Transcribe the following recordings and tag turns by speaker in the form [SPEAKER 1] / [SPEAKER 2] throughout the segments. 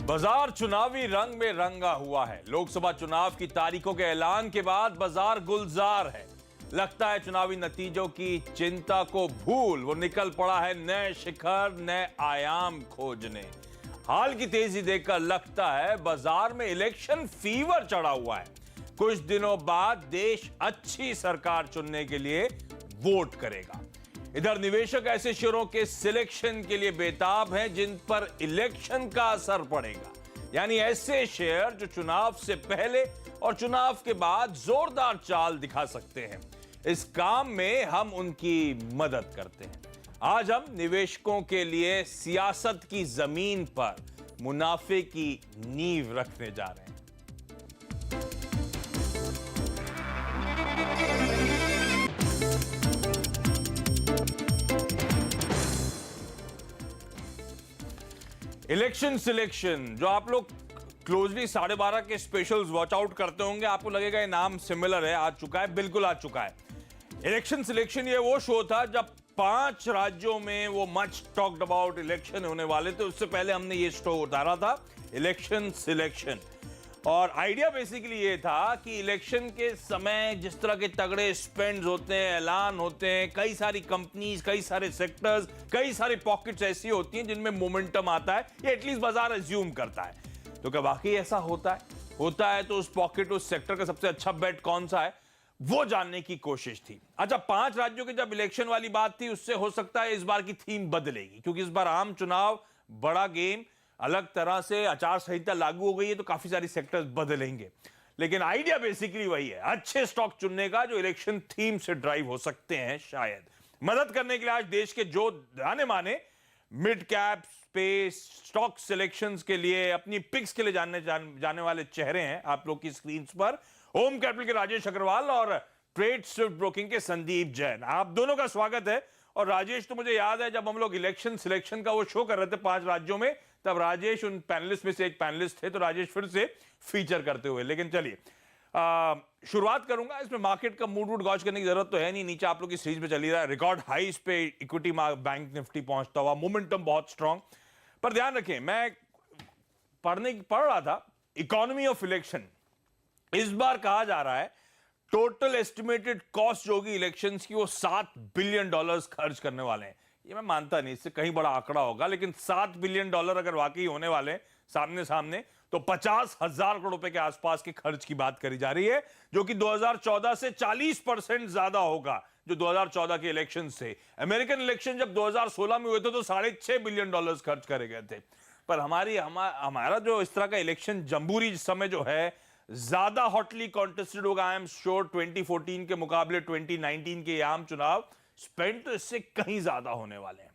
[SPEAKER 1] बाजार चुनावी रंग में रंगा हुआ है। लोकसभा चुनाव की तारीखों के ऐलान के बाद बाजार गुलजार है। लगता है चुनावी नतीजों की चिंता को भूल वो निकल पड़ा है नए शिखर, नए आयाम खोजने। हाल की तेजी देखकर लगता है बाजार में इलेक्शन फीवर चढ़ा हुआ है। कुछ दिनों बाद देश अच्छी सरकार चुनने के लिए वोट करेगा। इधर निवेशक ऐसे शेयरों के सिलेक्शन के लिए बेताब हैं जिन पर इलेक्शन का असर पड़ेगा, यानी ऐसे शेयर जो चुनाव से पहले और चुनाव के बाद जोरदार चाल दिखा सकते हैं। इस काम में हम उनकी मदद करते हैं। आज हम निवेशकों के लिए सियासत की जमीन पर मुनाफे की नींव रखने जा रहे हैं। इलेक्शन सिलेक्शन जो आप लोग क्लोजली 12:30 के स्पेशल्स वॉच आउट करते होंगे, आपको लगेगा ये नाम सिमिलर है। आ चुका है, बिल्कुल आ चुका है। इलेक्शन सिलेक्शन ये वो शो था जब 5 राज्यों में वो मच टॉक्ड अबाउट इलेक्शन होने वाले थे। उससे पहले हमने ये शो उतारा था इलेक्शन सिलेक्शन, और आइडिया बेसिकली ये था कि इलेक्शन के समय जिस तरह के तगड़े स्पेंड्स होते हैं, ऐलान होते हैं, कई सारी कंपनीज, कई सारे सेक्टर्स, कई सारी पॉकेट्स ऐसी होती हैं जिनमें मोमेंटम आता है, या एटलीस्ट बाजार अज्यूम करता है। तो क्या वाकई ऐसा होता है? होता है तो उस पॉकेट, उस सेक्टर का सबसे अच्छा बेट कौन सा है, वो जानने की कोशिश थी। अच्छा, 5 राज्यों की जब इलेक्शन वाली बात थी, उससे हो सकता है इस बार की थीम बदलेगी, क्योंकि इस बार आम चुनाव, बड़ा गेम, अलग तरह से आचार संहिता लागू हो गई है, तो काफी सारी सेक्टर्स बदलेंगे। लेकिन आइडिया बेसिकली वही है, अच्छे स्टॉक चुनने का जो इलेक्शन थीम से ड्राइव हो सकते हैं। शायद मदद करने के लिए आज देश के जो जाने माने mid cap space stock selections के लिए, अपनी पिक्स के लिए जाने वाले चेहरे हैं आप लोग की स्क्रीन पर। होम कैपिटल के राजेश अग्रवाल और ट्रेड स्विफ्ट ब्रोकिंग के संदीप जैन, आप दोनों का स्वागत है। और राजेश, तो मुझे याद है जब हम लोग इलेक्शन सिलेक्शन का वो शो कर रहे थे 5 राज्यों में, तब राजेश उन पैनलिस्ट में से एक पैनलिस्ट थे, तो राजेश फिर से फीचर करते हुए। लेकिन चलिए शुरुआत करूंगा। इसमें मार्केट का मूड वूड गॉज करने की जरूरत तो है नहीं, नीचे आप लोग की सीरीज में चली रहा है, रिकॉर्ड हाईज पे इक्विटी बैंक निफ्टी पहुंचता हुआ, मोमेंटम बहुत स्ट्रांग। पर ध्यान रखें, मैं पढ़ रहा था इकोनॉमी ऑफ इलेक्शन। इस बार कहा जा रहा है टोटल एस्टिमेटेड कॉस्ट जो होगी इलेक्शंस की, वो $7 बिलियन खर्च करने वाले हैं। ये मैं मानता नहीं, इससे कहीं बड़ा आंकड़ा होगा, लेकिन $7 बिलियन अगर वाकई होने वाले हैं सामने सामने, तो 50,000 करोड़ रुपए के आसपास के खर्च की बात करी जा रही है, जो कि 2014 से 40% ज्यादा होगा जो 2014 के इलेक्शन से। अमेरिकन इलेक्शन जब 2016 में हुए थे तो $6.5 बिलियन खर्च करे गए थे। पर हमारा जो इस तरह का इलेक्शन जम्बूरी समय जो है, ज्यादा हॉटली कॉन्टेस्टेड होगा। आई एम श्योर 2014 के मुकाबले 2019 के आम चुनाव स्पेंड तो इससे कहीं ज्यादा होने वाले हैं।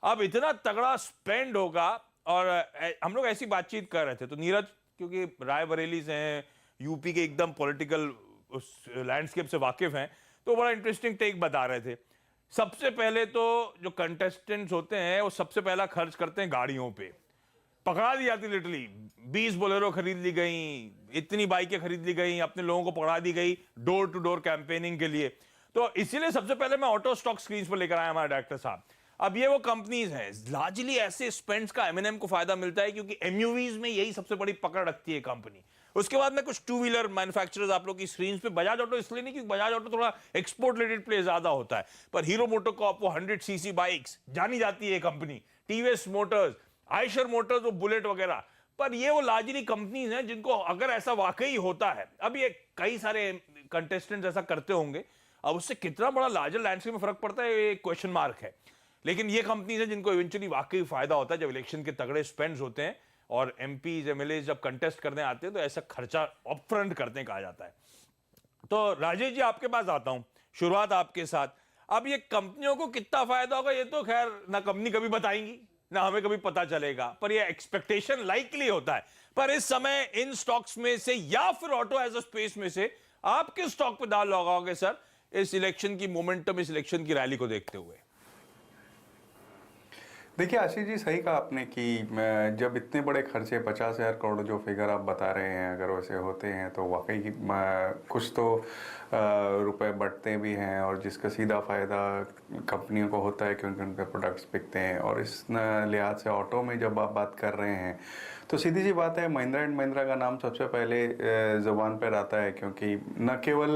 [SPEAKER 1] अब इतना तगड़ा स्पेंड होगा, और हम लोग ऐसी बातचीत कर रहे थे तो नीरज, क्योंकि रायबरेली से हैं, यूपी के एकदम पॉलिटिकल लैंडस्केप से वाकिफ हैं, तो बड़ा इंटरेस्टिंग टेक बता रहे थे। सबसे पहले तो जो कंटेस्टेंट्स होते हैं वो सबसे पहला खर्च करते हैं गाड़ियों पे। पकड़ा दी जाती लिटरली, 20 बोलेरो खरीद ली गई, इतनी बाइकें खरीद ली गई, अपने लोगों को पकड़ा दी गई डोर टू डोर कैंपेनिंग के लिए। तो इसीलिए सबसे पहले मैं ऑटो स्टॉक स्क्रीन पर लेकर आया हमारे डायरेक्टर साहब। अब ये वो कंपनीज हैं, लार्जली ऐसे स्पेंड्स का एमएनएम को फायदा मिलता है, क्योंकि एमयूवीज में यही सबसे बड़ी पकड़ रखती है कंपनी। उसके बाद में कुछ 2 व्हीलर मैन्युफैक्चरर्स आप लोग की स्क्रीन पे, बजाज ऑटो इसलिए नहीं क्योंकि बजाज ऑटो थोड़ा एक्सपोर्ट रिलेटेड प्ले ज्यादा होता है, पर हीरो मोटोकॉर्प वो 100cc बाइक्स जानी जाती है company, TVS Motors, Eicher Motors, वो बुलेट वगैरह। पर ये वो लार्जली कंपनीज हैं जिनको अगर ऐसा वाकई होता है, अब ये कई सारे कंटेस्टेंट्स ऐसा करते होंगे, अब उससे कितना बड़ा लार्जर लैंडस्केप में फर्क पड़ता है, ये क्वेश्चन मार्क है। लेकिन ये कंपनीज हैं जिनको इवेंचुअली वाकई फायदा होता है जब इलेक्शन के तगड़े स्पेंड्स होते हैं, और एमपीज एमएलए जब कंटेस्ट करने आते हैं तो ऐसा खर्चा अपफ्रंट करते हैं कहा जाता है। तो राजेश जी, आपके पास आता हूं, शुरुआत आपके साथ। अब ये कंपनियों को कितना फायदा होगा ये तो खैर ना कंपनी कभी बताएंगी ना हमें कभी पता चलेगा, पर ये एक्सपेक्टेशन लाइकली होता है। पर इस समय इन स्टॉक्स में से या फिर ऑटो एज अ स्पेस में से आप किस स्टॉक पे दाल लगाओगे सर, इस इलेक्शन की मोमेंटम, इस इलेक्शन की रैली को देखते हुए?
[SPEAKER 2] देखिए आशीष जी, सही कहा आपने कि जब इतने बड़े खर्चे 50,000 करोड़ जो फिगर आप बता रहे हैं, अगर वैसे होते हैं तो वाकई कुछ तो रुपए बढ़ते भी हैं और जिसका सीधा फ़ायदा कंपनियों को होता है क्योंकि उनके प्रोडक्ट्स बिकते हैं। और इस लिहाज से ऑटो में जब आप बात कर रहे हैं तो सीधी सी बात है, महिंद्रा एंड महिंद्रा का नाम सबसे पहले ज़ुबान पर आता है, क्योंकि न केवल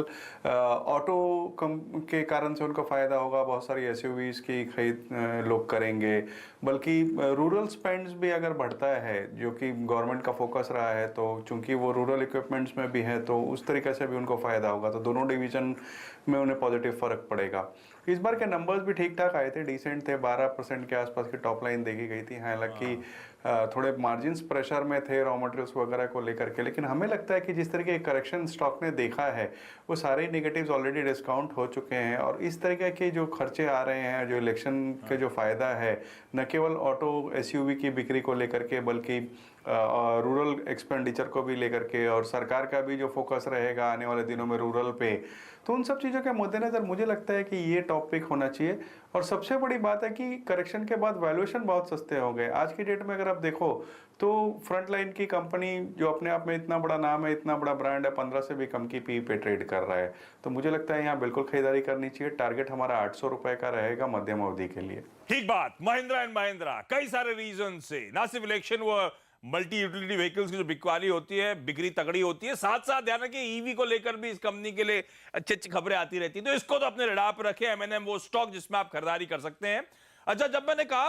[SPEAKER 2] ऑटो के कारण से उनको फ़ायदा होगा, बहुत सारी एसयूवीज़ की खरीद लोग करेंगे, बल्कि रूरल स्पेंड्स भी अगर बढ़ता है जो कि गवर्नमेंट का फोकस रहा है, तो चूंकि वो रूरल इक्विपमेंट्स में भी है तो उस तरीके से भी उनको फ़ायदा होगा। तो दोनों डिवीज़न में उन्हें पॉजिटिव फ़र्क पड़ेगा। इस बार के नंबर्स भी ठीक ठाक आए थे, डिसेंट थे, 12% के आसपास की टॉप लाइन देखी गई थी। हालांकि थोड़े मार्जिन्स प्रेशर में थे रॉ मटेरियल्स वगैरह को लेकर के, लेकिन हमें लगता है कि जिस तरीके के करेक्शन स्टॉक ने देखा है वो सारे नेगेटिव्स ऑलरेडी डिस्काउंट हो चुके हैं। और इस तरीके के जो खर्चे आ रहे हैं, जो इलेक्शन के जो फ़ायदा है, न केवल ऑटो एसयूवी की बिक्री को लेकर के बल्कि रूरल एक्सपेंडिचर को भी लेकर के, और सरकार का भी जो फोकस रहेगा आने वाले दिनों में रूरल पे, तो उन सब चीज़ों के मद्देनज़र मुझे लगता है कि ये टॉपिक होना चाहिए। और सबसे बड़ी बात है कि करेक्शन के बाद वैल्यूएशन बहुत सस्ते हो गए। आज की डेट में अगर आप देखो तो फ्रंट लाइन की कंपनी जो अपने आप में इतना बड़ा नाम है, इतना बड़ा ब्रांड है, 15 से भी कम की पी पे ट्रेड कर रहा है। तो मुझे लगता है यहाँ बिल्कुल खरीदारी करनी चाहिए। टारगेट हमारा 800 रुपए का रहेगा मध्यम अवधि के लिए।
[SPEAKER 1] ठीक बात। महिंद्रा एंड महिंद्रा कई सारे रीजन से, ना सिर्फ इलेक्शन, वो मल्टी यूटिलिटी व्हीकल्स की जो बिकवाली होती है, बिक्री तगड़ी होती है, साथ साथ ध्यान रखिए ईवी को लेकर भी इस कंपनी के लिए अच्छी अच्छी खबरें आती रहती है। तो इसको तो अपने रडार पर रखे। एमएनएम वो स्टॉक जिसमें आप खरीदारी कर सकते हैं। अच्छा, जब मैंने कहा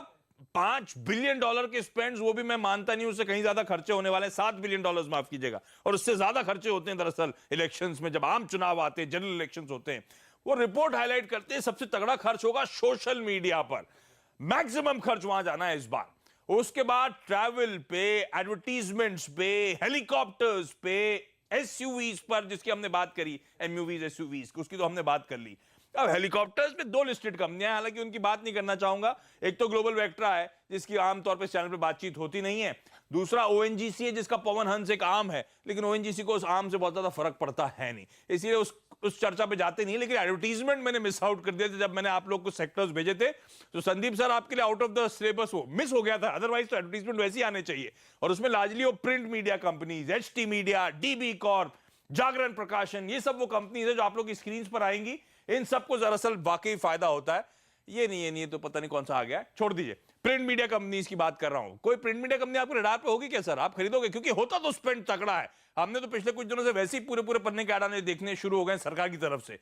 [SPEAKER 1] $5 बिलियन के स्पेंड्स, वो भी मैं मानता नहीं, उससे कहीं ज्यादा खर्चे होने वाले हैं। $7 बिलियन, माफ कीजिएगा, और उससे ज्यादा खर्चे होते हैं दरअसल इलेक्शंस में। जब आम चुनाव आते हैं, जनरल इलेक्शंस होते हैं, वो रिपोर्ट हाईलाइट करते हैं सबसे तगड़ा खर्च होगा सोशल मीडिया पर। मैक्सिमम खर्च वहां जाना है इस बार। उसके बाद ट्रैवल पे, एडवर्टीजमेंट्स पे, हेलीकॉप्टर्स पे, एसयूवीज पर जिसकी हमने बात करी, एमयूवीज एसयूवीज उसकी तो हमने बात कर ली। अब हेलीकॉप्टर्स में 2 लिस्टेड कंपनियां, हालांकि उनकी बात नहीं करना चाहूंगा। एक तो ग्लोबल वेक्ट्रा है जिसकी आमतौर पर चैनल पे बातचीत होती नहीं है। दूसरा ओएनजीसी है जिसका पवन हंस एक आम है, लेकिन ओएनजीसी को उस आम से बहुत ज्यादा फर्क पड़ता है नहीं, इसलिए उस चर्चा पे जाते नहीं। लेकिन एडवर्टीजमेंट मैंने मिस आउट कर दिया था जब मैंने आप लोग को सेक्टर्स भेजे थे। तो संदीप सर, आपके लिए आउट ऑफ द सिलेबस वो मिस हो गया था। अदरवाइज तो एडवर्टीजमेंट वैसे ही आने चाहिए। और उसमें लार्जली वो print media companies, HT media, DB Corp, Jagran Prakashan, ये सब वो कंपनीज है जो आप लोग की स्क्रीन पर आएंगी। इन सबको दरअसल वाकई फायदा होता है। ये नहीं तो पता नहीं कौन सा आ गया, छोड़ दीजिए। प्रिंट मीडिया कंपनीज की बात कर रहा हूं। कोई प्रिंट मीडिया कंपनी आपके रडार पे होगी क्या सर? आप खरीदोगे? क्योंकि होता तो स्पेंड तगड़ा है। हमने तो पिछले कुछ दिनों से वैसे ही पूरे पन्ने के आने देखने शुरू हो गए सरकार की तरफ से।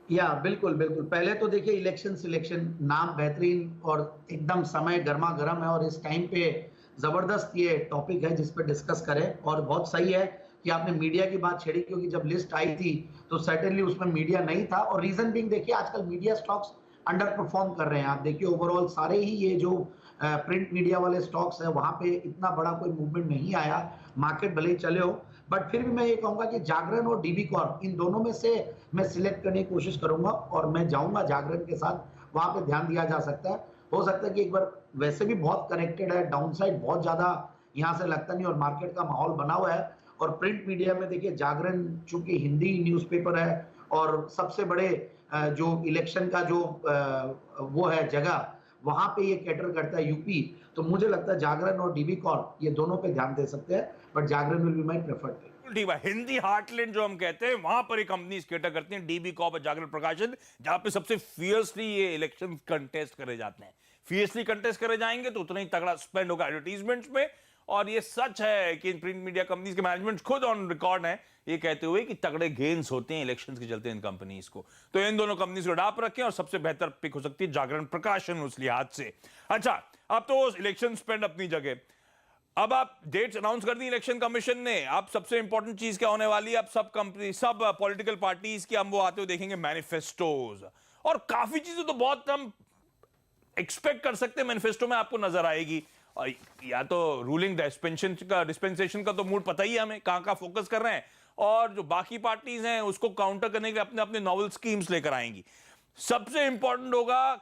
[SPEAKER 3] या बिल्कुल बिल्कुल। पहले तो देखिए, इलेक्शन सिलेक्शन नाम बेहतरीन और एकदम समय गर्मा गर्म है, और इस टाइम पे जबरदस्त ये टॉपिक है जिस पे डिस्कस करें। और बहुत सही है कि आपने मीडिया की बात छेड़ी, क्योंकि जब लिस्ट आई थी तो सर्टेनली उसमें मीडिया नहीं था। और रीजन बिंग देखिए, आजकल मीडिया स्टॉक्स अंडर परफॉर्म कर रहे हैं। आप देखिए ओवरऑल सारे ही ये जो प्रिंट मीडिया वाले स्टॉक्स है वहां पे इतना बड़ा कोई मूवमेंट नहीं आया। मार्केट भले ही चले हो, बट फिर भी मैं ये कहूंगा कि जागरण और डीबी कॉर्प, इन दोनों में से मैं सिलेक्ट करने की कोशिश करूंगा, और मैं जाऊंगा जागरण के साथ। वहां पे ध्यान दिया जा सकता है। हो सकता है कि एक बार, वैसे भी बहुत कनेक्टेड है, डाउनसाइड बहुत ज्यादा यहाँ से लगता नहीं, और मार्केट का माहौल बना हुआ है। और प्रिंट मीडिया में देखिए, जागरण चूंकि हिंदी न्यूज़पेपर है और सबसे बड़े जो इलेक्शन का जो वो है जगह, वहां पे ये कैटर करता है यूपी। तो मुझे लगता है जागरण और डीबी कॉर्प ये दोनों पे ध्यान दे सकते हैं, but Jagran will be my preferred pick.
[SPEAKER 1] ठीक है, हिंदी हार्टलैंड जो हम कहते हैं, वहां पर एक कंपनीज कैटर करती हैं, डीबी कॉर्प और जागरण प्रकाशन, जहां पे सबसे फियर्सली ये इलेक्शन कंटेस्ट करे जाते हैं। फियर्सली कंटेस्ट करे जाएंगे तो उतना ही तगड़ा स्पेंड होगा एडवर्टीजमेंट्स में। और ये सच है कि प्रिंट मीडिया कंपनीज के मैनेजमेंट खुद ऑन रिकॉर्ड है ये कहते हुए कि तगड़े गेन्स होते हैं इलेक्शंस के चलते इन कंपनीज को। तो इन दोनों कंपनीज को डाप रखें, और सबसे बेहतर पिक हो सकती है जागरण प्रकाशन उस लिहाज से। अच्छा, अब तो इलेक्शन स्पेंड अपनी जगह, अब आप डेट्स अनाउंस कर दी इलेक्शन कमीशन ने। अब सबसे इंपॉर्टेंट चीज क्या होने वाली है? अब सब कंपनी, सब पॉलिटिकल पार्टीज की हम वो आते हुए देखेंगे मैनिफेस्टोज, और काफी चीजें तो बहुत हम एक्सपेक्ट कर सकते हैं मैनिफेस्टो में आपको नजर आएगी। या तो रूलिंग डिस्पेंसेशन का तो मूड पता ही है हमें, कहां फोकस कर रहे हैं, और जो बाकी पार्टीज हैं उसको काउंटर करने के लिए अपने अपने नॉवल स्कीम्स लेकर आएंगी। सबसे इंपॉर्टेंट होगा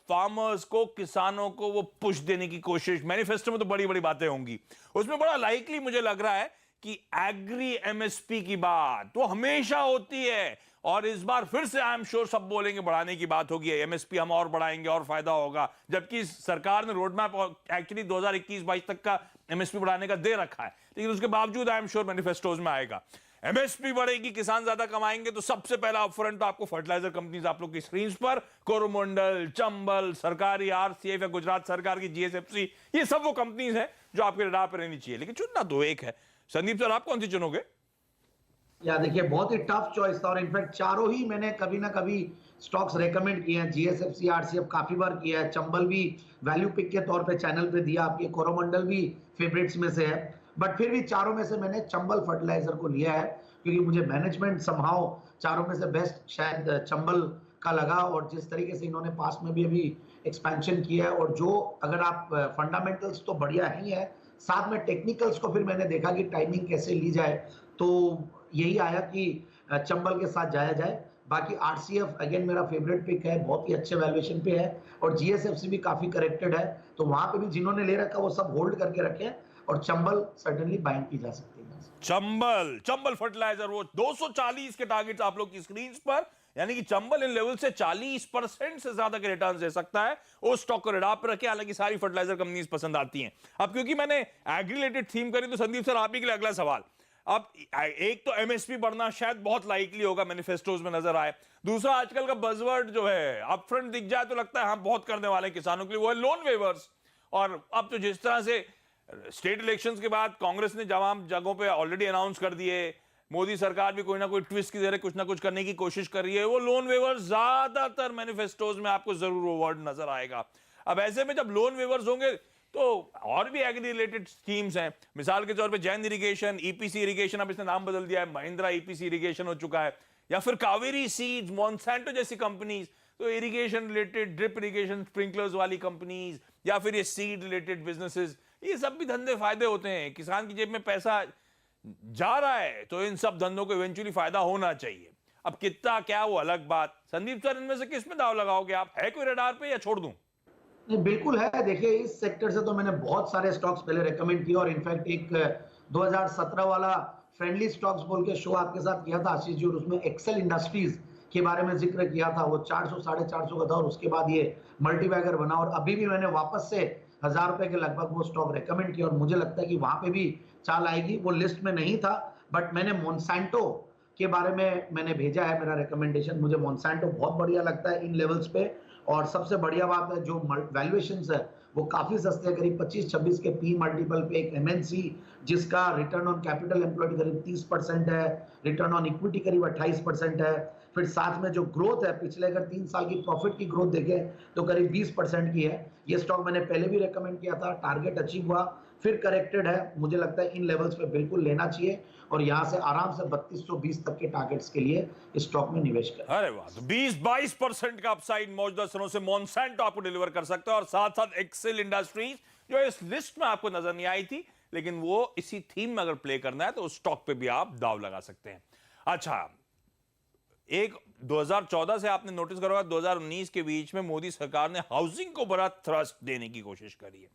[SPEAKER 1] फार्मर्स को, किसानों को वो पुश देने की कोशिश। मैनिफेस्टो में तो बड़ी बड़ी बातें होंगी, उसमें बड़ा लाइकली मुझे लग रहा है कि एग्री एमएसपी की बात वो हमेशा होती है, और इस बार फिर से आई एम श्योर सब बोलेंगे बढ़ाने की बात होगी, एमएसपी हम और बढ़ाएंगे और फायदा होगा। जबकि सरकार ने रोड मैप एक्चुअली 2021-22 तक का एमएसपी बढ़ाने का दे रखा है, लेकिन उसके बावजूद आई एम श्योर मैनिफेस्टोज में आएगा। एमएसपी बढ़ेगी, किसान ज्यादा कमाएंगे, तो सबसे पहला अपफ्रंट तो आपको फर्टिलाइजर कंपनीज आप लोग की स्क्रीन पर, कोरोमंडल, चंबल, सरकारी आरसीएफ या गुजरात सरकार की जीएसएफसी, ये सब वो कंपनीज हैं जो आपके रडार पर रहनी चाहिए। लेकिन चुनना तो एक है। संदीप सर, आप कौन सी चुनोगे?
[SPEAKER 3] या देखिए, बहुत ही टफ चॉइस था और इनफैक्ट चारों ही मैंने कभी ना कभी स्टॉक्स रेकमेंड किए हैं। जीएसएफसी, आरसीएफ काफी बार किया है, चंबल भी वैल्यू पिक के तौर पे चैनल पे दिया, आपके कोरोमंडल भी फेवरेट्स में से है। बट फिर भी चारों में से मैंने चंबल फर्टिलाइजर को लिया है, क्योंकि मुझे मैनेजमेंट समहाउ चारों में से बेस्ट शायद चंबल का लगा। और जिस तरीके से इन्होंने पास में भी अभी एक्सपेंशन किया है, और जो अगर आप फंडामेंटल्स तो बढ़िया ही है, साथ में टेक्निकल्स को फिर मैंने देखा कि टाइमिंग कैसे ली जाए, तो यही आया कि चंबल के साथ जाया जाए। बाकी आरसीएफ अगेन मेरा फेवरेट पिक है, बहुत ही अच्छे वैल्यूएशन पे है, और जीएसएफसी भी काफी करेक्टेड है, तो वहां पे भी जिन्होंने ले रखा वो सब होल्ड करके रखे, और चंबल सर्टेनली बाइंग की जा सकती है।
[SPEAKER 1] चंबल फर्टिलाइजर, वो 240 के टारगेट्स आप लोग की स्क्रीन पर, यानी कि चंबल इन लेवल से 40% से ज्यादा के रिटर्न दे सकता है। उस स्टॉक को रडार पर रखे। हालांकि सारी फर्टिलाइजर कंपनीज पसंद आती हैं। अब क्योंकि मैंने एग्री रिलेटेड थीम करी, तो संदीप सर आप ही के लिए अगला सवाल। अब एक तो एमएसपी बढ़ना शायद बहुत लाइकली होगा, मैनिफेस्टोज में नजर आए। दूसरा, आजकल का बजवर्ड जो है, अपफ्रंट दिख जाए तो लगता है हम बहुत करने वाले हैं किसानों के लिए, वो है लोन वेवर्स। और अब तो जिस तरह से स्टेट इलेक्शंस के बाद कांग्रेस ने तमाम जगहों पे ऑलरेडी अनाउंस कर दिए, मोदी सरकार भी कोई ना कोई ट्विस्ट की जरिए कुछ ना कुछ करने की कोशिश कर रही है, वो लोन वेवर्स ज्यादातर मैनिफेस्टोज में आपको जरूर वो वर्ड नजर आएगा। अब ऐसे में जब लोन वेवर्स होंगे तो और भी एग्री रिलेटेड स्कीम्स हैं। मिसाल के तौर पे जैन इरिगेशन, ईपीसी इरिगेशन, अब इसने नाम बदल दिया है, महिंद्रा ईपीसी इरिगेशन हो चुका है, या फिर कावेरी सीड्स, मॉन्सेंटो जैसी कंपनीज, तो irrigation related, drip irrigation, sprinklers वाली कंपनीज, या फिर ये सीड रिलेटेड बिजनेसेस, ये सब भी धंधे फायदे होते हैं। किसान की जेब में पैसा जा रहा है तो इन सब धंधों को इवेंचुअली फायदा होना चाहिए। अब कितना क्या वो अलग बात। संदीप सर, इनमें से किस में दाव लगाओगे आप? है कोई रडार पे या छोड़ दूं?
[SPEAKER 3] नहीं, बिल्कुल है। देखिए, इस सेक्टर से तो मैंने बहुत सारे स्टॉक्स पहले रेकमेंड किए, और इनफैक्ट एक 2017 वाला फ्रेंडली स्टॉक्स बोल के शो आपके साथ किया था आशीष जी, और उसमें एक्सेल इंडस्ट्रीज के बारे में जिक्र किया था। वो 400 450 का था, और उसके बाद ये मल्टीबैगर बना, और अभी भी मैंने वापस से 1000 रुपए के लगभग वो स्टॉक रेकमेंड किया, और मुझे लगता है कि वहां पे भी चाल आएगी। वो लिस्ट में नहीं था, बट मैंने मोन्सैंटो के बारे में मैंने भेजा है मेरा रिकमेंडेशन। मुझे मोन्सैंटो बहुत बढ़िया लगता है इन लेवल्स पे, और सबसे बढ़िया बात है जो वैल्यूएशंस है वो काफी सस्ते हैं, करीब 25-26 के पी मल्टीपल पे एक एमएनसी, जिसका रिटर्न ऑन कैपिटल एम्प्लॉयड करीब 30% है, रिटर्न ऑन इक्विटी करीब 28% है। फिर साथ में जो ग्रोथ है, पिछले अगर 3 साल की प्रॉफिट की ग्रोथ देखें तो करीब 20% की है। ये स्टॉक मैंने पहले भी रेकमेंड किया था, टारगेट अचीव हुआ, फिर करेक्टेड है। मुझे लगता है इन लेवल्स पे बिल्कुल लेना चाहिए, और यहां से आराम से 3220 तक के टारगेट्स के लिए इस स्टॉक में निवेश करें।
[SPEAKER 1] अरे वाह, तो 20-22% का अपसाइड मौजूदा दिनों से मॉन्सेंटो आपको डिलीवर कर सकता है, और साथ साथ एक्सेल इंडस्ट्रीज जो इस लिस्ट में आपको नजर नहीं आई थी, लेकिन वो इसी थीम में अगर प्ले करना है तो उस स्टॉक पे भी आप दाव लगा सकते हैं। अच्छा, एक 2014 से आपने नोटिस करा 2019 के बीच में मोदी सरकार ने हाउसिंग को बड़ा थ्रस्ट देने की कोशिश करी है।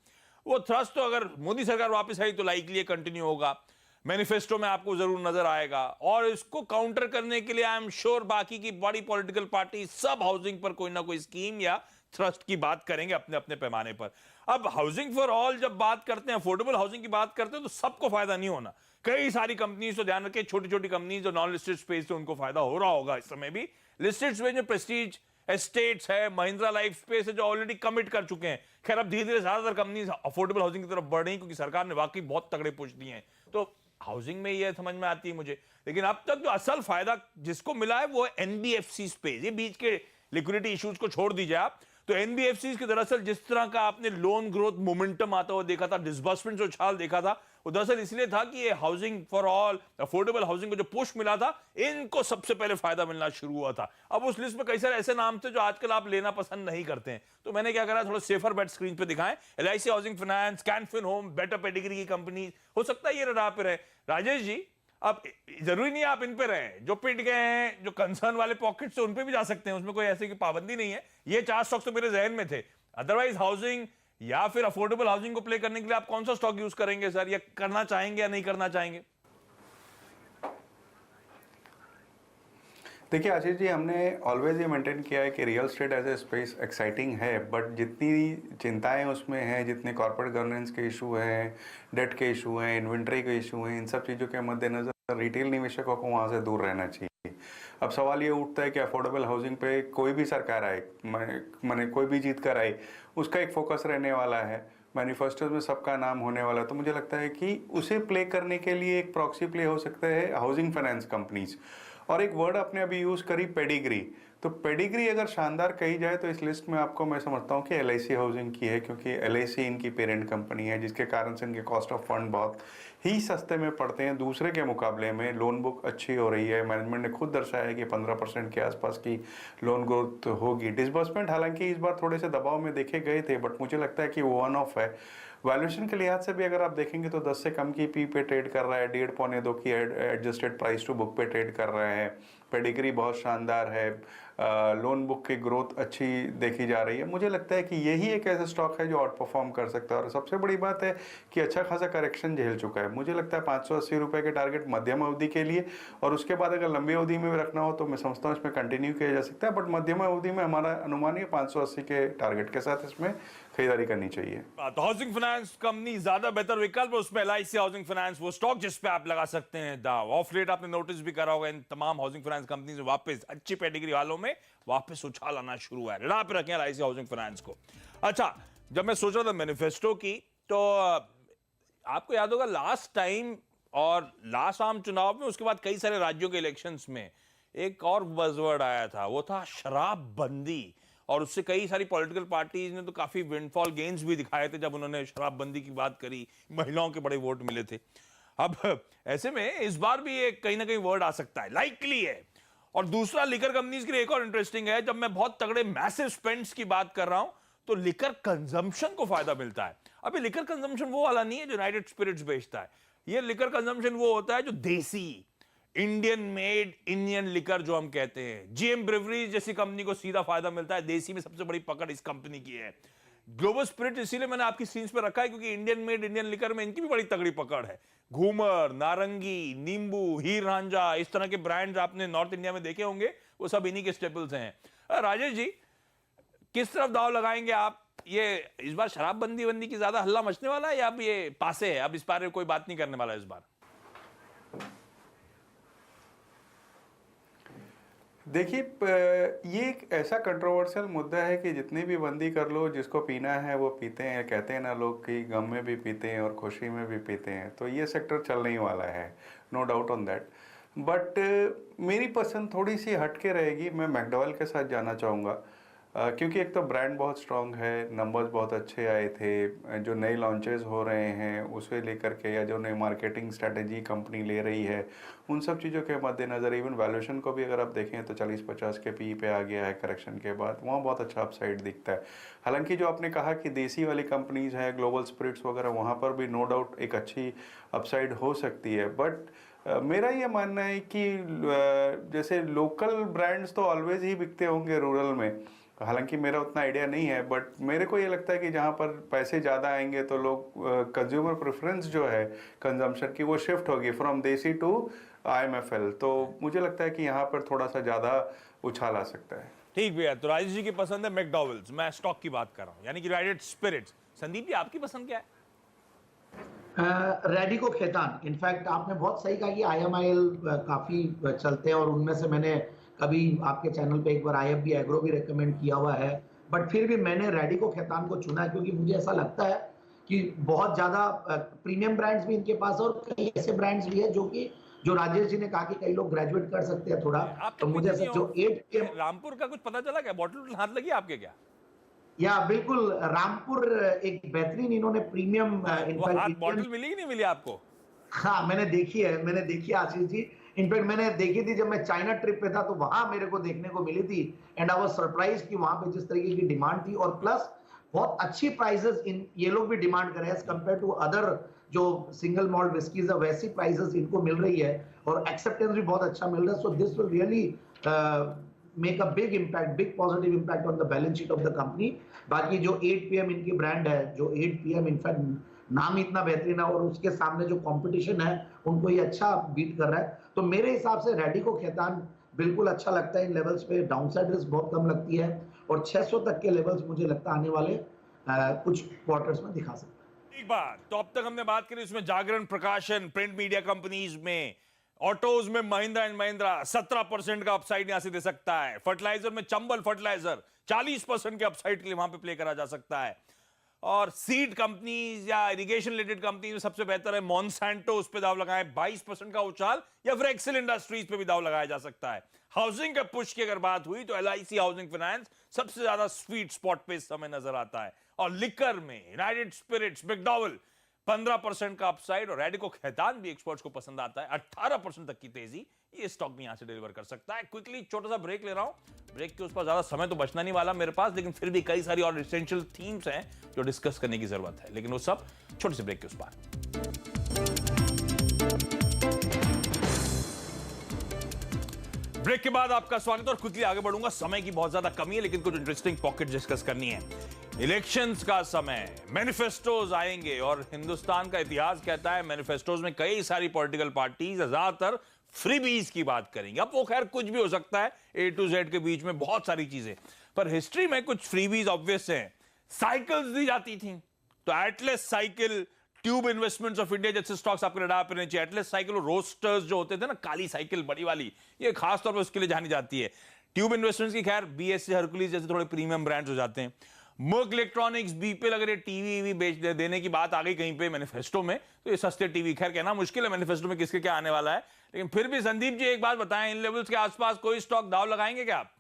[SPEAKER 1] वो थ्रस्ट तो अगर मोदी सरकार वापस आई तो लाइकली कंटिन्यू होगा, मैनिफेस्टो में आपको जरूर नजर आएगा, और इसको काउंटर करने के लिए आई एम श्योर बाकी की बड़ी पॉलिटिकल पार्टी सब हाउसिंग पर कोई ना कोई स्कीम या थ्रस्ट की बात करेंगे अपने अपने पैमाने पर। अब हाउसिंग फॉर ऑल जब बात करते हैं, अफोर्डेबल हाउसिंग की बात करते हैं, तो सबको फायदा नहीं होना। कई सारी कंपनीज तो ध्यान रखें, छोटी छोटी कंपनीज जो नॉन लिस्टेड स्पेस से उनको फायदा हो रहा होगा इस समय भी। लिस्टेड स्पेस में प्रेस्टीज एस्टेट्स है, महिंद्रा लाइफ स्पेस है, जो ऑलरेडी कमिट कर चुके हैं। खैर, अब धीरे धीरे ज्यादातर कंपनीज अफोर्डेबल हाउसिंग की तरफ बढ़ रही, क्योंकि सरकार ने वाकई बहुत तगड़े पुश दिए हैं, तो हाउसिंग में ये समझ में आती है मुझे। लेकिन अब तक जो असल फायदा जिसको मिला है वो एनबीएफसी स्पेस। ये बीच के लिक्विडिटी इश्यूज को छोड़ दीजिए आप, तो एनबीएफसी के दरअसल जिस तरह का आपने लोन ग्रोथ मोमेंटम आता हुआ देखा था, डिसबर्समेंट जो उछाल देखा था, वो दरअसल इसलिए था कि ये housing for all, affordable housing को जो पुश मिला था, इनको सबसे पहले फायदा मिलना शुरू हुआ था। अब उस लिस्ट में कई सारे ऐसे नाम थे जो आजकल आप लेना पसंद नहीं करते हैं, तो मैंने क्या करा, थोड़ा सेफर बेट स्क्रीन पे दिखाएं। LIC housing finance, Canfin home, better pedigree की कंपनी, हो सकता है ये रडार पे रहे। राजेश जी, अब जरूरी नहीं है आप इन पे रहें, जो पिट गए हैं, जो कंसर्न वाले पॉकेट से उन पे भी जा सकते हैं, उसमें कोई ऐसी की पाबंदी नहीं है। ये 4 स्टॉक्स तो मेरे जहन में थे। अदरवाइज हाउसिंग या फिर अफोर्डेबल हाउसिंग को प्ले करने के लिए आप कौन सा स्टॉक यूज करेंगे सर, या करना चाहेंगे या नहीं करना चाहेंगे?
[SPEAKER 2] देखिए आशीष जी, हमने ऑलवेज ये मेंटेन किया है कि real estate as a space exciting है, बट जितनी चिंताएं उसमें हैं, जितने कॉर्पोरेट गवर्नेंस के इशू हैं, डेट के इशू हैं, इन्वेंट्री के इशू हैं, इन सब चीज़ों के मद्देनजर रिटेल निवेशकों को वहाँ से दूर रहना चाहिए। अब सवाल ये उठता है कि अफोर्डेबल हाउसिंग पे कोई भी सरकार आए, माने कोई भी जीत कर आए, उसका एक फोकस रहने वाला है, मैनिफेस्टो में सबका नाम होने वाला है। तो मुझे लगता है कि उसे प्ले करने के लिए एक प्रॉक्सी प्ले हो सकता है हाउसिंग फाइनेंस कंपनीज। और एक वर्ड आपने अभी यूज़ करी, पेडिग्री। तो पेडिग्री अगर शानदार कही जाए तो इस लिस्ट में आपको मैं समझता हूँ कि LIC हाउसिंग की है, क्योंकि LIC इनकी पेरेंट कंपनी है, जिसके कारण से इनके कॉस्ट ऑफ फंड बहुत ही सस्ते में पड़ते हैं दूसरे के मुकाबले में। लोन बुक अच्छी हो रही है, मैनेजमेंट ने खुद दर्शाया है कि 15% के आसपास की लोन ग्रोथ होगी। डिसबर्समेंट हालांकि इस बार थोड़े से दबाव में देखे गए थे, बट मुझे लगता है कि वो वन ऑफ है। वैल्यूएशन के लिहाज से भी अगर आप देखेंगे तो 10 से कम की पी पे ट्रेड कर रहा है, 1.5 पौने 2 की एडजस्टेड प्राइस टू बुक पे ट्रेड कर रहा है। पेडिग्री बहुत शानदार है, लोन बुक की ग्रोथ अच्छी देखी जा रही है। मुझे लगता है कि यही एक ऐसा स्टॉक है जो आउट परफॉर्म कर सकता है। और सबसे बड़ी बात है कि अच्छा खासा करेक्शन झेल चुका है। मुझे लगता है 580 रुपये के टारगेट मध्यम अवधि के लिए, और उसके बाद अगर लंबी अवधि में भी रखना हो तो मैं समझता हूँ इसमें कंटिन्यू किया जा सकता है, बट मध्यम अवधि में हमारा अनुमान है 580 के टारगेट के साथ इसमें खरीदारी करनी चाहिए।
[SPEAKER 1] तो हाउसिंग फाइनेंस कंपनी ज्यादा बेहतर विकल्प, उसमें LIC हाउसिंग फाइनेंस वो स्टॉक जिस पे आप लगा सकते हैं दाव। ऑफ लेट आपने नोटिस भी करा होगा, इन तमाम हाउसिंग फाइनेंस कंपनी से वापस अच्छी पेडिग्री वालों में वापस उछाल आना शुरू हुआ है। ऋण पे रखें LIC हाउसिंग फाइनेंस को। अच्छा, जब मैं सोच रहा था मैनिफेस्टो की, तो आपको याद होगा लास्ट टाइम और लास्ट आम चुनाव में, उसके बाद कई सारे राज्यों के इलेक्शंस में एक और बज़वर्ड आया था, वो था शराबबंदी। और उससे कई सारी पॉलिटिकल पार्टीज ने तो काफी विंडफॉल गेन्स भी दिखाए थे जब उन्होंने शराबबंदी की बात करी, महिलाओं के बड़े वोट मिले थे। अब ऐसे में इस बार भी ये कहीं ना कहीं वर्ड आ सकता है, लाइकली है। और दूसरा, लिकर कंपनीज के लिए एक और इंटरेस्टिंग है, जब मैं बहुत तगड़े मैसिव स्पेंड्स की बात कर रहा हूं तो लिकर कंजम्पशन को फायदा मिलता है। अभी लिकर कंजम्पशन वो वाला नहीं है जो यूनाइटेड स्पिरिट्स बेचता है। ये लिकर कंजम्पशन वो होता है जो देसी, इंडियन मेड, इंडियन लिकर जो हम कहते हैं। GM ब्रिवरीज जैसी कंपनी को सीधा फायदा मिलता है। देसी में सबसे बड़ी पकड़ इस कंपनी की है। ग्लोबल स्पिरिट इसीलिए मैंने आपकी स्क्रीन पे रखा है क्योंकि इंडियन मेड, इंडियन लिकर में इनकी भी बड़ी तगड़ी पकड़ है। घूमर, नारंगी, नींबू, हीर रांझा, इस तरह के ब्रांड्स आपने नॉर्थ इंडिया में देखे होंगे, वो सब इन्हीं के स्टेपल्स हैं। राजेश जी, किस तरफ दाव लगाएंगे आप? ये इस बार शराबबंदी बंदी की ज्यादा हल्ला मचने वाला है या अब ये पासे है, अब इस बारे में कोई बात नहीं करने वाला इस बार?
[SPEAKER 2] देखिए, ये एक ऐसा कंट्रोवर्शियल मुद्दा है कि जितनी भी बंदी कर लो, जिसको पीना है वो पीते हैं। कहते हैं ना लोग कि गम में भी पीते हैं और खुशी में भी पीते हैं, तो ये सेक्टर चलने ही वाला है, no doubt on that. But मेरी पसंद थोड़ी सी हटके रहेगी। मैं मैकडॉवेल के साथ जाना चाहूँगा, क्योंकि एक तो ब्रांड बहुत स्ट्रॉन्ग है, नंबर्स बहुत अच्छे आए थे, जो नए लॉन्चेस हो रहे हैं उसे लेकर के, या जो नई मार्केटिंग स्ट्रेटेजी कंपनी ले रही है, उन सब चीज़ों के मद्देनज़र इवन वैल्यूएशन को भी अगर आप देखें तो 40-50 के पी पे आ गया है करेक्शन के बाद। वहाँ बहुत अच्छा अपसाइड दिखता है। हालांकि जो आपने कहा कि देसी वाली कंपनीज़ हैं, ग्लोबल स्पिरिट्स वगैरह, वहाँ पर भी नो डाउट एक अच्छी अपसाइड हो सकती है। बट मेरा ये मानना है कि जैसे लोकल ब्रांड्स तो ऑलवेज ही बिकते होंगे रूरल में, हालांकि मेरा उतना आइडिया नहीं है, बट मेरे को ये लगता है कि जहाँ पर पैसे ज़्यादा आएंगे तो लोग, कंज्यूमर प्रेफरेंस जो है कंजम्पशन की, वो शिफ्ट होगी फ्रॉम देसी टू IMFL। तो मुझे लगता है कि यहाँ पर थोड़ा सा ज़्यादा उछाल आ सकता है।
[SPEAKER 1] ठीक भैया, तो राजेश जी की पसंद है मैकडॉवेल्स, मैं स्टॉक की बात कर रहा हूँ, यानी कि यूनाइटेड स्पिरिट्स। संदीप जी, आपकी पसंद क्या है?
[SPEAKER 3] रेडिको खेतान। इनफैक्ट आपने बहुत सही कहा कि IMIL काफी चलते हैं, और उनमें से मैंने कभी आपके चैनल पे एक बार IFB एग्रो भी रेकमेंड किया हुआ है, बट फिर भी मैंने रेडिको खेतान को चुना है क्योंकि मुझे ऐसा लगता है कि बहुत ज्यादा प्रीमियम ब्रांड्स भी इनके पास है और कई ऐसे ब्रांड्स भी है जो राजेश जी ने कहा कि कई लोग ग्रेजुएट कर सकते हैं थोड़ा। तो मुझे ऐसा जो 8 PM
[SPEAKER 1] रामपुर का कुछ पता चला क्या? बॉटल हाथ लगी आपके क्या?
[SPEAKER 3] या बिल्कुल, रामपुर एक बेहतरीन इन्होंने प्रीमियम,
[SPEAKER 1] इनफैक्ट बॉटल मिली कि नहीं मिली आपको?
[SPEAKER 3] हाँ, मैंने देखी है आशीष जी। इनफैक्ट मैंने देखी थी जब मैं चाइना ट्रिप पे था, तो वहां मेरे को देखने को मिली थी, एंड आई वाज सरप्राइज कि वहां पे जिस तरीके की डिमांड थी, और प्लस बहुत अच्छी प्राइसेस ये लोग भी डिमांड कर रहे हैं एज कंपेयर टू अदर जो सिंगल मॉल्ट विस्कीज है, वैसी प्राइसेस इनको मिल रही है और एक्सेप्टेंस भी बहुत अच्छा मिल रहा है। So this will really make a big impact, big positive impact on the balance sheet of the company. बाकी जो 8 PM इनकी ब्रांड है, जो 8 PM इनफैक्ट नाम इतना बेहतरीन है और उसके सामने जो कंपटीशन है उनको ये अच्छा बीट कर रहा है। तो मेरे हिसाब से रेडिको खेतान बिल्कुल अच्छा लगता है। इन लेवल्स पे डाउनसाइड रिस्क बहुत कम लगती है और 600 तक के लेवल्स मुझे लगता है आने वाले कुछ क्वार्टर्स में दिखा सकता है।
[SPEAKER 1] एक बात तो अब तक हमने बात करी उसमें जागरण, प्रकाशन, प्रिंट मीडिया कंपनीज में, ऑटोज में महिंद्रा एंड महिंद्रा 17% का अपसाइड यहां से दे सकता है। फर्टिलाइजर में चंबल फर्टिलाइजर 40% के अपसाइड के लिए वहां पे प्ले करा जा सकता है। और सीड कंपनीज या इरिगेशन रिलेटेड कंपनीज में सबसे बेहतर है मॉन्सेंटो, उस पे दाव लगाएं 22% का उछाल, या फिर एक्सेल इंडस्ट्रीज पे भी दाव लगाया जा सकता है। हाउसिंग के पुश की अगर बात हुई तो LIC हाउसिंग फाइनेंस सबसे ज्यादा स्वीट स्पॉट पे इस समय नजर आता है। और लिकर में यूनाइटेड स्पिरिट्स, मैकडॉवेल 15% का अपसाइड, और रेडिको खैतान भी एक्सपर्ट्स को पसंद आता है 18% तक की तेजी ये स्टॉक भी यहां से डिलीवर कर सकता है। क्विकली छोटा सा ब्रेक ले रहा हूं, ब्रेक के उस पर ज्यादा समय तो बचना नहीं वाला मेरे पास, लेकिन फिर भी कई सारी और एसेंशियल थीम्स हैं जो डिस्कस करने की जरूरत है, लेकिन वो सब छोटे से ब्रेक के उस पार। ब्रेक के बाद आपका स्वागत, और क्विकली आगे बढ़ूंगा। समय की बहुत ज्यादा कमी है, लेकिन कुछ इंटरेस्टिंग पॉकेट डिस्कस करनी है। इलेक्शंस का समय, मैनिफेस्टोज आएंगे, और हिंदुस्तान का इतिहास कहता है मैनिफेस्टोज में कई सारी पॉलिटिकल पार्टीज ज्यादातर फ्रीबीज की बात करेंगे। अब वो खैर कुछ भी हो सकता है, A to Z के बीच में बहुत सारी चीजें, पर हिस्ट्री में कुछ फ्रीबीज ऑब्वियस हैं। साइकिल्स दी जाती थी, तो Atlas cycle, tube investments of India जैसे स्टॉक्स आपके रडार पर रहने चाहिए। एटलस साइकिल और रोस्टर्स जो होते थे ना, काली साइकिल बड़ी वाली, ये खास तौर पर उसके लिए जानी जाती है। ट्यूब इन्वेस्टमेंट्स की खैर BSC, हरकुलिस जैसे थोड़े प्रीमियम ब्रांड्स हो जाते हैं। मर्क इलेक्ट्रॉनिक्स, बीपीएल, अगर ये टीवी बेच देने की बात आ गई कहीं पे मैनिफेस्टो में, तो ये सस्ते टीवी, खैर कहना मुश्किल है मैनिफेस्टो में किसके क्या आने वाला है, लेकिन फिर भी संदीप जी एक बात बताएं, इन लेवल्स के आसपास कोई स्टॉक दाव लगाएंगे क्या आप?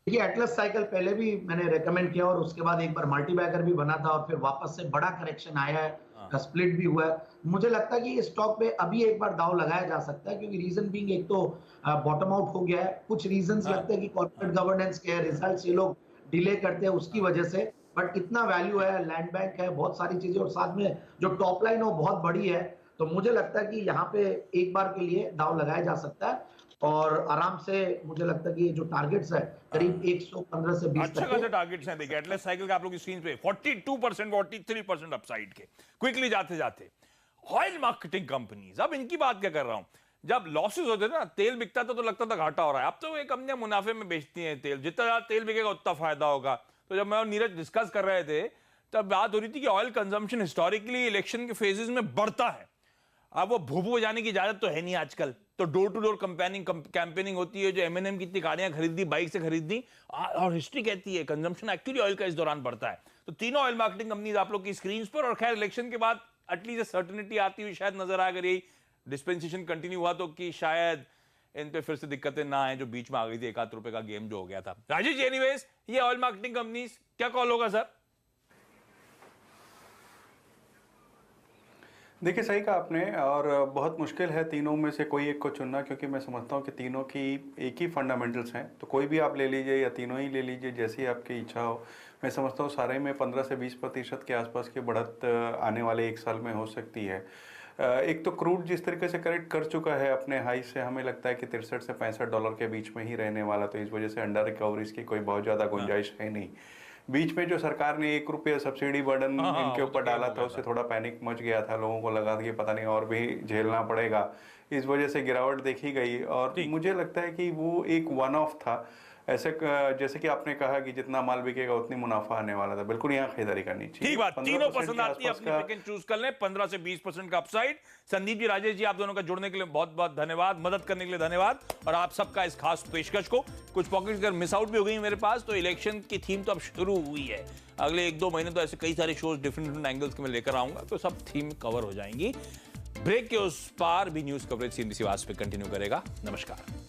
[SPEAKER 3] देखिए, एटलस साइकिल पहले भी मैंने रेकमेंड किया, और उसके बाद एक बार मल्टीबैगर भी बना था, और फिर वापस से बड़ा करेक्शन आया है, स्प्लिट भी हुआ है। मुझे लगता है कि इस स्टॉक पे अभी एक बार दाव लगाया जा सकता है, क्योंकि रीजन बीइंग एक तो बॉटम आउट हो गया है, कुछ रीजंस लगते हैं कि कॉर्पोरेट गवर्नेंस के रिजल्ट्स ये लोग डिले करते हैं उसकी वजह से, बट इतना वैल्यू है, लैंड बैंक है, बहुत सारी चीजें, और साथ में जो टॉप लाइन वो बहुत बड़ी है, तो मुझे लगता है कि यहाँ पे एक बार के लिए दाव लगाया जा सकता है, और आराम से मुझे लगता है कि ये जो टारगेट्स है करीब 115 से 20
[SPEAKER 1] अच्छा खासे टारगेट्स हैं। देखिए एटलस साइकिल का आप लोग स्क्रीन पे 42%, 43% अपसाइड के। क्विकली जाते जाते ऑयल मार्केटिंग कंपनीज, अब इनकी बात क्या कर रहा हूं, जब लॉसेस होते थे ना, तेल बिकता था तो लगता था घाटा हो रहा है, अब तो ये कंपनियां मुनाफे में बेचती हैं तेल, जितना ज्यादा तेल बिकेगा उतना फायदा होगा। तो जब मैं और नीरज डिस्कस कर रहे थे तब बात हो रही थी कि ऑयल कंजम्पशन हिस्टोरिकली इलेक्शन के फेजेस में बढ़ता है। अब वो भूभू जाने की इजाजत तो है नहीं आजकल, तो डोर टू डोर कैंपेनिंग होती है, जो M&M की इतनी गाड़ियां खरीदी, बाइक से खरीदी, और हिस्ट्री कहती है कंजम्पशन एक्चुअली ऑयल का इस दौरान बढ़ता है। तो तीनों ऑयल मार्केटिंग कंपनीज आप लोग की स्क्रीन पर, और खैर इलेक्शन के बाद एटलीस्ट सर्टेनिटी आती हुई शायद नजर आ, अगर यही डिस्पेंसेशन कंटिन्यू हुआ तो, कि शायद इन पे फिर से दिक्कतें ना आए जो बीच में आ गई थी, ₹1 का गेम जो हो गया था। राजेश जी, एनीवेज ये ऑयल मार्केटिंग कंपनीज क्या कॉल होगा सर?
[SPEAKER 2] देखिए सही कहा आपने, और बहुत मुश्किल है तीनों में से कोई एक को चुनना, क्योंकि मैं समझता हूँ कि तीनों की एक ही फंडामेंटल्स हैं, तो कोई भी आप ले लीजिए या तीनों ही ले लीजिए, जैसी आपकी इच्छा हो। मैं समझता हूँ सारे में 15 से 20% के आसपास की बढ़त आने वाले एक साल में हो सकती है। एक तो क्रूड जिस तरीके से करेक्ट कर चुका है अपने हाई से, हमें लगता है कि $63 से $65 के बीच में ही रहने वाला, तो इस वजह से अंडर रिकवरीज की कोई बहुत ज़्यादा गुंजाइश है नहीं। बीच में जो सरकार ने ₹1 सब्सिडी बर्डन इनके ऊपर डाला था, उससे थोड़ा पैनिक मच गया था, लोगों को लगा था कि पता नहीं और भी झेलना पड़ेगा, इस वजह से गिरावट देखी गई। और मुझे लगता है कि वो एक वन ऑफ था, ऐसे जैसे कि आपने कहा कि जितना माल बिकेगा उतनी मुनाफा आने वाला था, बिल्कुल यहाँ खरीदारी करनी चाहिए।
[SPEAKER 1] ठीक बात, तीनों पसंद आती है, अपनी पिक एंड चूज कर लें। 15 से 20% का अपसाइड। संदीप जी, राजेश जी, आप दोनों का जुड़ने के लिए बहुत बहुत धन्यवाद, मदद करने के लिए धन्यवाद, और आप सबका इस खास पेशकश को। कुछ पॉकेट्स अगर मिस आउट भी हो गई मेरे पास, तो इलेक्शन की थीम तो अब शुरू हुई है, अगले 1-2 महीने तो ऐसे कई सारे शोज डिफरेंट एंगल्स के मैं लेकर आऊंगा, तो सब थीम कवर हो जाएंगी। ब्रेक के उस पार भी न्यूज कवरेज CNBC आवाज पे कंटिन्यू करेगा। नमस्कार।